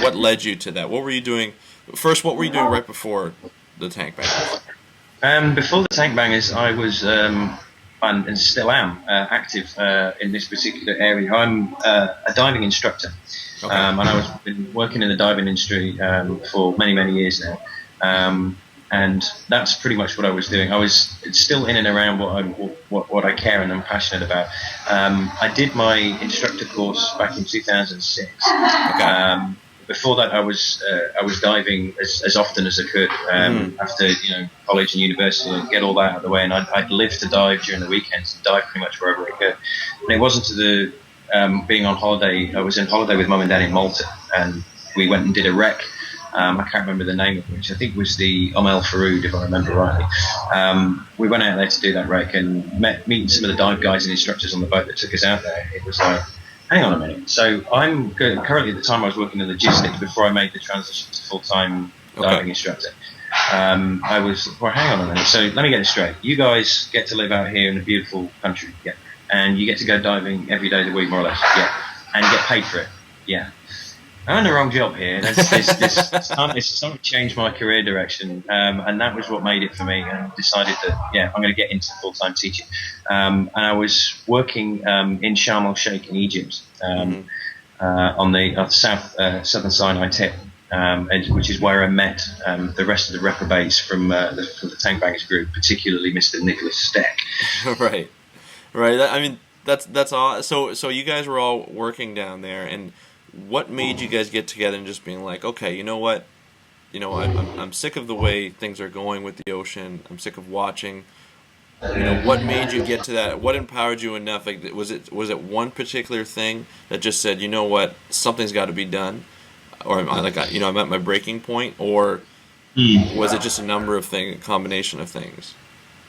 what led you to that? What were you doing? First, what were you doing right before the tank bangers? Before the tank bangers, I was and still am active in this particular area. I'm a diving instructor, Okay. and I've been working in the diving industry for many years now. And that's pretty much what I was doing. I was still in and around what I care and I'm passionate about. I did my instructor course back in 2006. Okay. Before that, I was diving as often as I could after college and university, and get all that out of the way. And I'd live to dive during the weekends and dive pretty much wherever I could. And it wasn't to the being on holiday. I was on holiday with Mum and Dad in Malta, and we went and did a rec. I can't remember the name of which. I think it was the El Faroud, if I remember rightly. We went out there to do that rec and meeting some of the dive guys and instructors on the boat that took us out there. It was like, hang on a minute. So I'm currently at the time I was working in logistics before I made the transition to full-time diving instructor. I was, well, hang on a minute. So let me get it straight. You guys get to live out here in a beautiful country, yeah, and you get to go diving every day of the week, more or less, yeah, and get paid for it, yeah. I'm in the wrong job here. It's time to change my career direction, and that was what made it for me. And decided that I'm going to get into full-time teaching. And I was working in Sharm el Sheikh in Egypt, on the southern Sinai tip, which is where I met the rest of the reprobates from the tank bangers group, particularly Mr. Nicholas Steck. Right. I mean, that's all. So you guys were all working down there, and what made you guys get together and just being like, okay, you know what, I'm sick of the way things are going with the ocean. I'm sick of watching. What made you get to that? What empowered you enough? Like, was it one particular thing that just said, you know what, something's got to be done, or I'm at my breaking point, or was it just a number of things, a combination of things?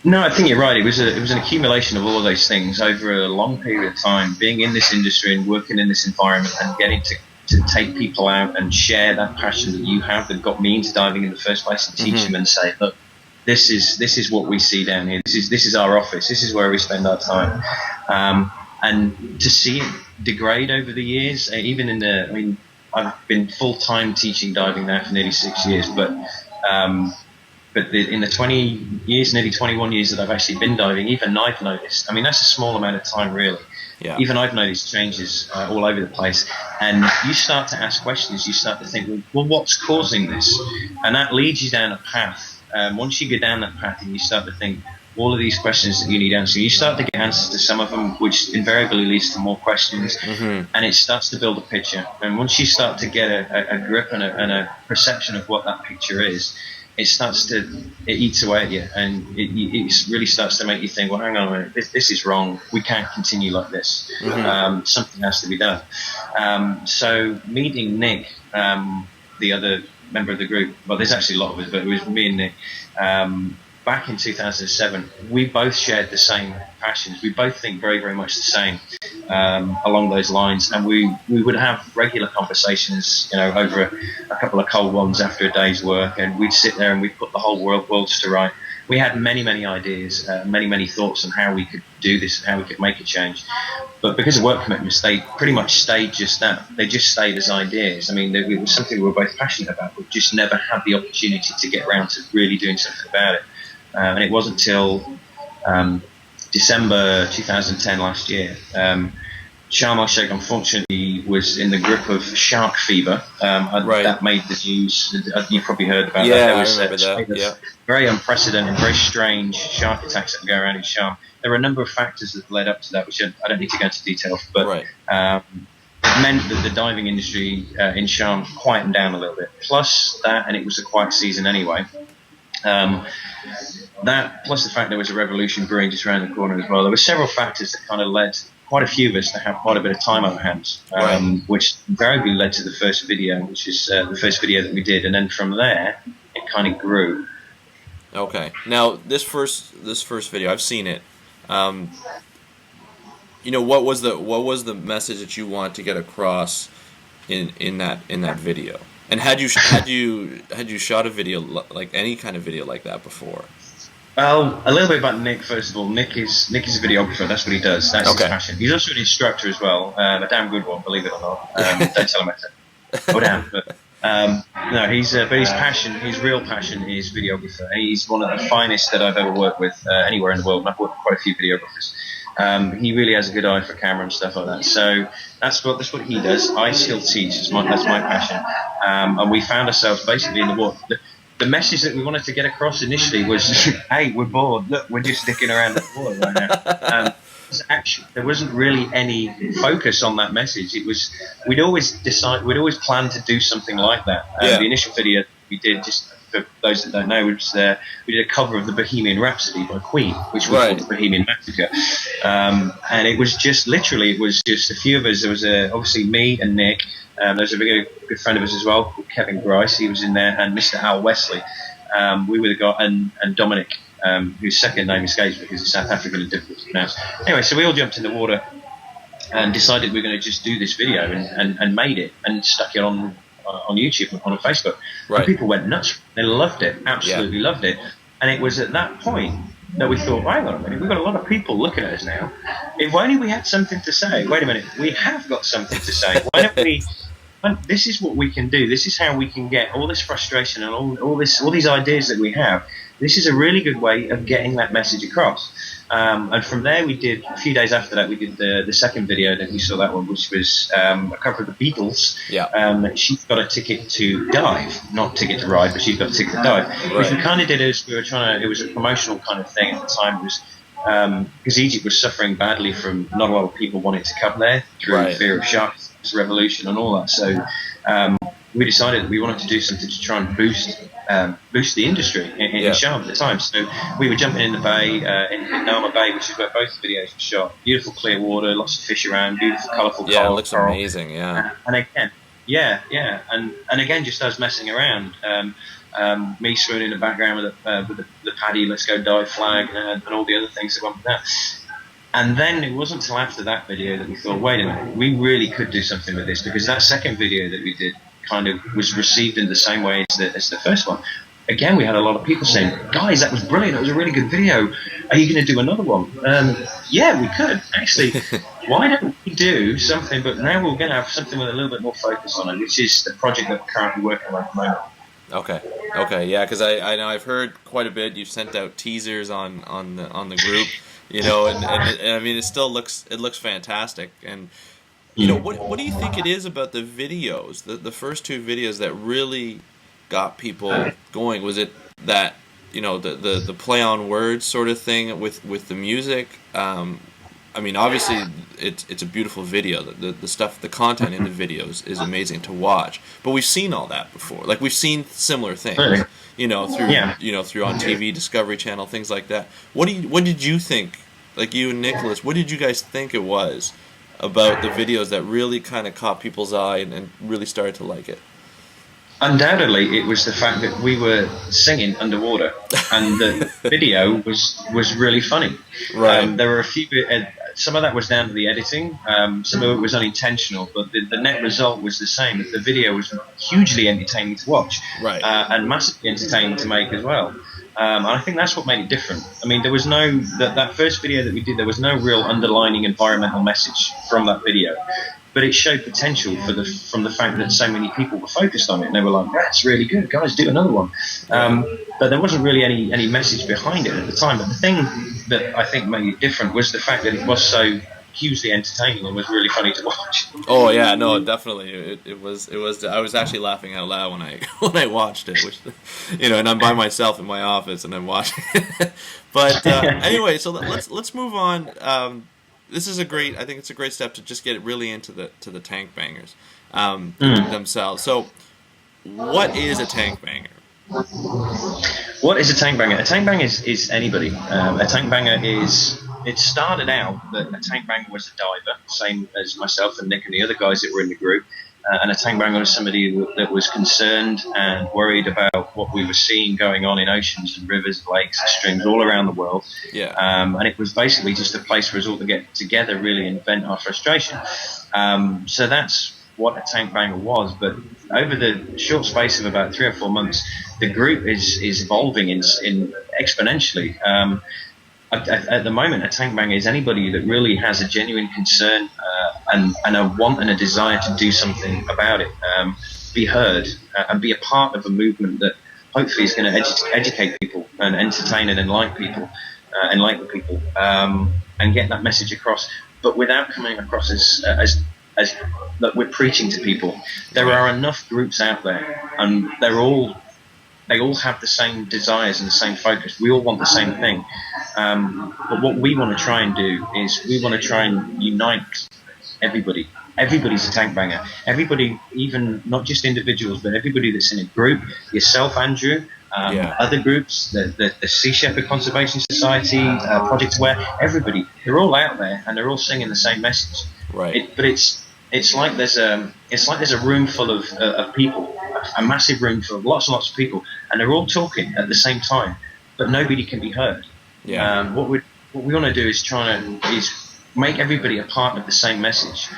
No, I think you're right. It was an accumulation of all of those things over a long period of time, being in this industry and working in this environment and getting to take people out and share that passion that you have that got me into diving in the first place, and teach them and say, look, this is what we see down here. This is our office. This is where we spend our time. And to see it degrade over the years, even I've been full-time teaching diving now for nearly 6 years, but in the 20 years, nearly 21 years that I've actually been diving, even I've noticed, that's a small amount of time really, even I've noticed changes all over the place. And you start to ask questions, you start to think, well, what's causing this? And that leads you down a path. Once you go down that path and you start to think, all of these questions that you need answers, you start to get answers to some of them, which invariably leads to more questions, and it starts to build a picture. And once you start to get a grip and a perception of what that picture is, it eats away at you, and it really starts to make you think, well, hang on a minute, this is wrong. We can't continue like this. Something has to be done. So meeting Nick, the other member of the group, well, there's actually a lot of us, but it was me and Nick, back in 2007, we both shared the same passions. We both think very, very much the same along those lines, and we would have regular conversations, over a couple of cold ones after a day's work, and we'd sit there and we'd put the whole worlds to right. We had many ideas, many thoughts on how we could do this, how we could make a change. But because of work commitments, they pretty much stayed just that. They just stayed as ideas. It was something we were both passionate about, but just never had the opportunity to get around to really doing something about it. And it wasn't until December 2010 last year, Sharm el Sheikh unfortunately was in the grip of shark fever. That made the news. You've probably heard about that. There was, I remember that. Very unprecedented, very strange shark attacks that go around in Sharm. There were a number of factors that led up to that, which I don't need to go into detail, but it meant that the diving industry in Sharm quietened down a little bit. Plus that, and it was a quiet season anyway. That, plus the fact there was a revolution brewing just around the corner as well. There were several factors that kind of led quite a few of us to have quite a bit of time on our hands, which invariably led to the first video, which is the first video that we did. And then from there, it kind of grew. Okay. Now, this first video, I've seen it. What was the message that you want to get across in that video? And had you shot a video like any kind of video like that before? Well, a little bit about Nick first of all. Nick is a videographer. That's what he does. That's his passion. He's also an instructor as well, a damn good one, believe it or not. Don't tell him I said. Oh damn! But No, but his real passion is videographer. He's one of the finest that I've ever worked with anywhere in the world, and I've worked with quite a few videographers. He really has a good eye for camera and stuff like that. So that's what he does. I still teach. That's my passion. And we found ourselves basically in the water. The message that we wanted to get across initially was, "Hey, we're bored. Look, we're just sticking around the water right now." Actually, there wasn't really any focus on that message. It was we'd always planned to do something like that. The initial video we did, just for those that don't know, we did a cover of the Bohemian Rhapsody by Queen, which was called the Bohemian Massacre. And it was just a few of us. There was obviously me and Nick. There's a very good friend of us as well called Kevin Grice. He was in there, and Mr. Al Wesley. We were the guy, and Dominic, whose second name escapes because it's South African and difficult to pronounce. Anyway, so we all jumped in the water and decided we were going to just do this video and made it and stuck it on YouTube and on Facebook. Right. And people went nuts. They loved it, absolutely loved it. And it was at that point that we thought, hang on a minute, we've got a lot of people looking at us now. If only we had something to say. Wait a minute, we have got something to say. Why don't we... This is what we can do. This is how we can get all this frustration and all these ideas that we have. This is a really good way of getting that message across. And from there, we did a few days after that. We did the second video that you saw, that one, which was a cover of the Beatles. Yeah. She's got a ticket to dive, not ticket to ride, but she's got a ticket to dive. Right. Which we kind of did as we were trying to. It was a promotional kind of thing at the time. It was because Egypt was suffering badly from not a lot of people wanting to come there through fear of sharks, revolution, and all that. So we decided that we wanted to do something to try and boost the industry in Sharm at the time. So we were jumping in the bay, in Nama Bay, which is where both videos were shot. Beautiful clear water, lots of fish around, beautiful, colourful coral. Yeah, it looks amazing, yeah. And again, and again, just us messing around. Me swimming in the background with the Paddy Let's Go Dive flag and all the other things that went with that. And then it wasn't until after that video that we thought, wait a minute, we really could do something with this, because that second video that we did kind of was received in the same way as the first one. Again, we had a lot of people saying, guys, that was brilliant, that was a really good video. Are you going to do another one? Yeah, we could. Actually, why don't we do something, but now we're going to have something with a little bit more focus on it, which is the project that we're currently working on at the moment. Okay, yeah, because I know I've heard quite a bit. You've sent out teasers on the group, you know, and I mean, it looks fantastic. And you know, what do you think it is about the videos, the first two videos, that really got people going? Was it that, you know, the play on words sort of thing with the music? I mean, obviously, it's a beautiful video. The stuff, the content in the videos is amazing to watch. But we've seen all that before. Like, we've seen similar things, you know, through on TV, Discovery Channel, things like that. What did you think? Like, you and Nicholas, what did you guys think it was about the videos that really kind of caught people's eye and really started to like it? Undoubtedly, it was the fact that we were singing underwater, and the video was really funny. Right. There were a few. Some of that was down to the editing. Some of it was unintentional, but the net result was the same. That the video was hugely entertaining to watch, right, and massively entertaining to make as well. And I think that's what made it different. I mean, there was no that first video that we did. There was no real underlining environmental message from that video. But it showed potential from the fact that so many people were focused on it, and they were like, "That's really good, guys, do another one." But there wasn't really any message behind it at the time. But the thing that I think made it different was the fact that it was so hugely entertaining and was really funny to watch. Oh yeah, no, definitely. It was. I was actually laughing out loud when I watched it, which, you know, and I'm by myself in my office and I'm watching it. But anyway, so let's move on. This is I think it's a great step to just get really into the tank bangers themselves. So, what is a tank banger? What is a tank banger? A tank banger is anybody. A tank banger is. It started out that a tank banger was a diver, same as myself and Nick and the other guys that were in the group. And a tank banger was somebody that was concerned and worried about what we were seeing going on in oceans and rivers, lakes, and streams all around the world. Yeah. And it was basically just a place for us all to get together, really, and vent our frustration. So that's what a tank banger was. But over the short space of about 3 or 4 months, the group is evolving in exponentially. At the moment, a tank banger is anybody that really has a genuine concern and a want and a desire to do something about it. be heard and be a part of a movement that hopefully is going to educate people and entertain and enlighten people, and get that message across, but without coming across as that we're preaching to people. There are enough groups out there, and they all have the same desires and the same focus. We all want the same thing. But what we want to try and do is we want to try and unite everybody. Everybody's a tank banger. Everybody, even not just individuals, but everybody that's in a group. Yourself, Andrew, other groups, the Sea Shepherd Conservation Society, Project Aware, everybody. They're all out there and they're all singing the same message. Right. But it's like there's a room full of people, a massive room full of lots and lots of people, and they're all talking at the same time, but nobody can be heard. Yeah. What we want to do is make everybody a part of the same message,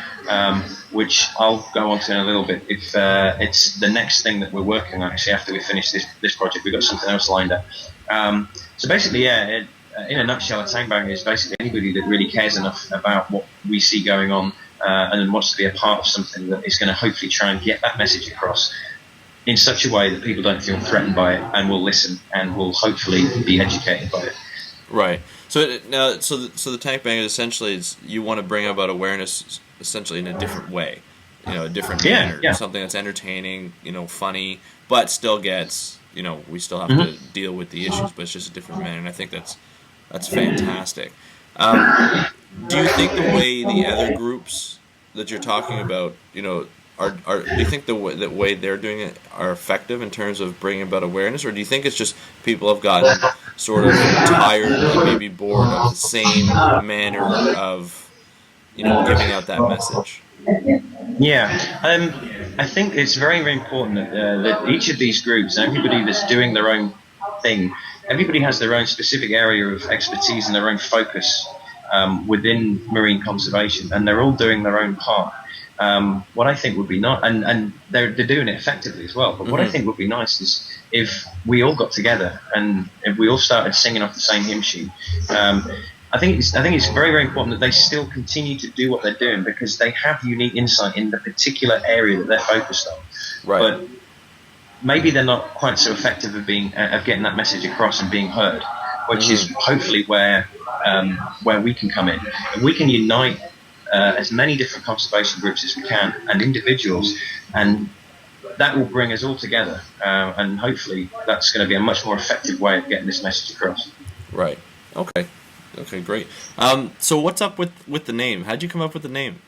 which I'll go on to in a little bit. If it's the next thing that we're working on, actually, after we finish this project, we've got something else lined up. So basically, in a nutshell, a tank banger is basically anybody that really cares enough about what we see going on, and wants to be a part of something that is going to hopefully try and get that message across in such a way that people don't feel threatened by it and will listen and will hopefully be educated by it. Right. So now, so the tank banger essentially is you want to bring about awareness essentially in a different way, a different manner, something that's entertaining, funny, but still gets, we still have to deal with the issues, but it's just a different manner, and I think that's fantastic. Do you think the way the other groups that you're talking about, do you think the way they're doing it are effective in terms of bringing about awareness, or do you think it's just people have gotten sort of tired and maybe bored of the same manner of, giving out that message? Yeah, I think it's very, very important that each of these groups, everybody that's doing their own thing, everybody has their own specific area of expertise and their own focus within marine conservation, and they're all doing their own part. What I think would be nice, and they're doing it effectively as well, but what I think would be nice is if we all got together and if we all started singing off the same hymn sheet. I think it's very, very important that they still continue to do what they're doing, because they have unique insight in the particular area that they're focused on. Right. But maybe they're not quite so effective of getting that message across and being heard, which is hopefully where we can come in. If we can unite as many different conservation groups as we can and individuals, and that will bring us all together, and hopefully that's going to be a much more effective way of getting this message across. Right. Okay, great. So what's up with the name? How'd you come up with the name?